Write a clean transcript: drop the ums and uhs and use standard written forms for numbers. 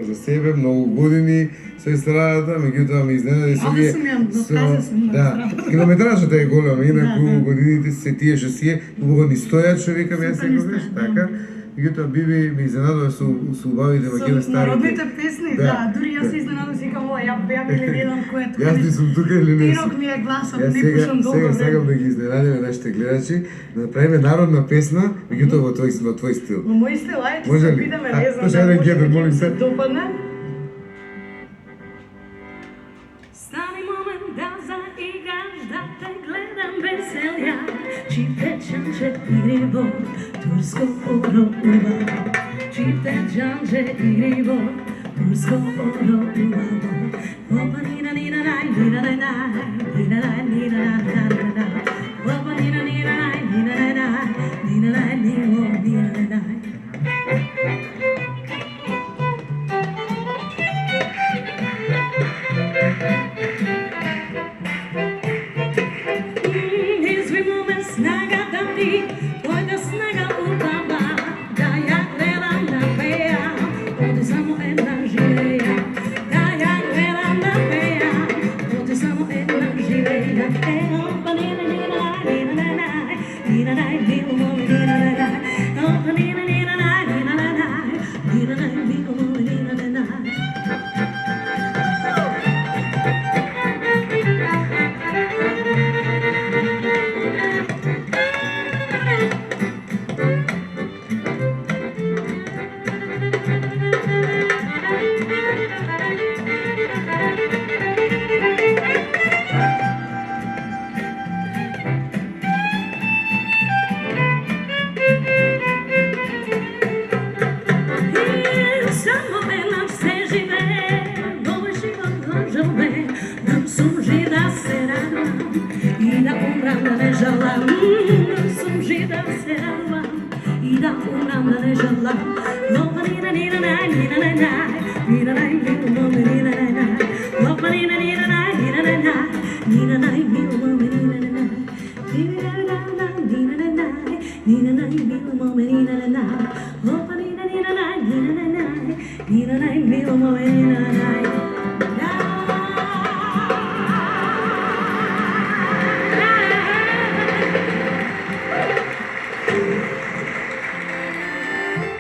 за себе, многу години со естрадата, меѓутоа ме изненади со Овде сум ја доказа сум на да, километражата е голема, инаку Да, да. годините се тие што си е, убаво ни стојат што викаме Супер ни секогаш, стојат, така. Меѓутоа Биби ме изненадува со убавите македонски Со старите. народните песни, да, дури јас се изненадам, си викам, ја би не гледам кој е тука. Јас не сум тука или не сум. Тирок ми е гласот, Јас не сега пушам долго сакам време. да ги изненадиме нашите гледачи, да направиме народна песна, меѓутоа во твој стил. Во мој стил, ајде, Може се ли? питаме, А, не знам, слушај, да еден може гебер, да молим ќе се. се допадне. Stani moment da zaigraš, da te gledam veselja. Čipte čanče i ribo, tursko oro uvamo. Čipte čanče i ribo, tursko oro uvamo. Opa nina nina naj, nina naj naj, nina naj nina naj naj naj. Opa nina nina naj, nina naj naj, nina naj nina naj naj. Izvimo me snaga da ti, tvojda snaga utama, da ja gledam da pejam, ovdje samo jedna živeja. Da ja gledam da pejam, ovdje samo jedna živeja. Opa nina nina naj, nina naj naj, nina naj bilo moj nina naj naj. Opa nina nina naj, nina naj naj, nina naj bilo moj nina naj naj. Samo nam se žive, ovaj život lažove, nam služi da se radujem i da umram da ne žalam. Nam služi da se radujem i da umram da ne žalam. Opa nina nina naj, nina naj naj, nina naj milu mome nina naj naj. Opa nina nina naj, nina naj naj, nina naj milu mome nina naj naj. Nina naj naj, nina naj naj, nina naj milu mome nina naj naj.